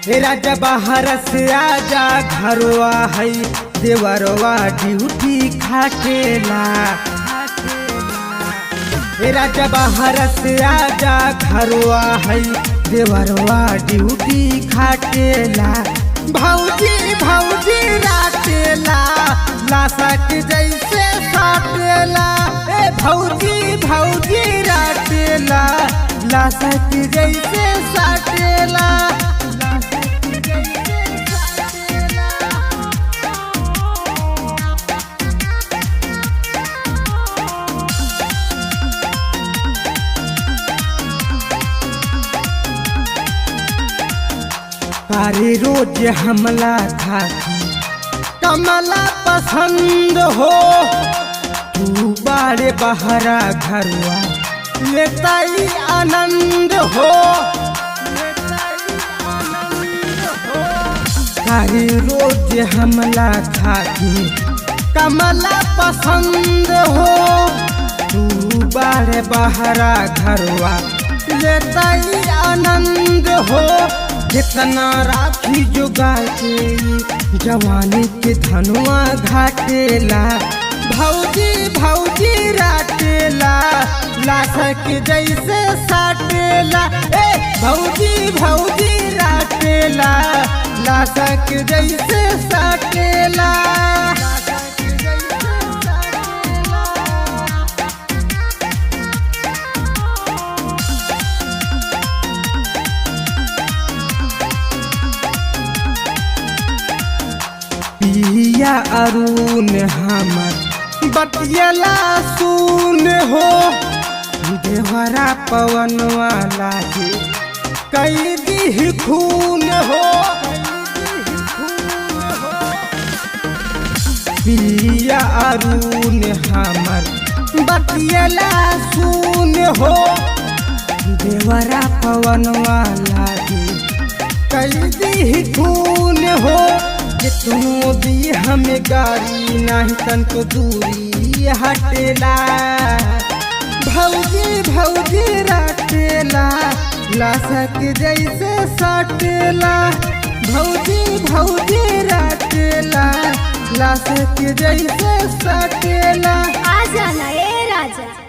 हे राजा बाहर से आजा घरवा है देवरवा ड्यूटी खाटेला। हे राजा बाहर से आजा घरवा है देवरवा ड्यूटी खाटेला। भौजी भौजी रातेला लाशा के जैसे साटेला। ए भौजी भौजी रातेला लाशा के जैसे साटेला। अरे रोज हमला खाती कमला पसंद हो। तू बारे बहरा घरवा लेता ही आनंद हो। अरे रोज हमला खाती कमला पसंद हो। तू बारे बहरा घरवा लेता ही आनंद हो। कितना राखी जुगा के जवानी के धनुआ घाटेला। भौजी भौजी राटेला लाशा के जैसे साटेला। ए भौजी भौजी राटेला लाशा के जैसे साटेला। पिया अरुण हमर बतियला सुन हो। देवरा पवन वाला के कई दी खून हो। पिया अरुण हमर बतियला सुन हो। देवरा पवन वाला के कई दी खून हो। कितनो दी हमें गाड़ी नहीं तनको दूरी हटेला। भौजी भौजी राटेला लाशा के जैसे साटेला। भौजी भौजी राटेला लाशा के जैसे साटेला। आ जाना ए राजा।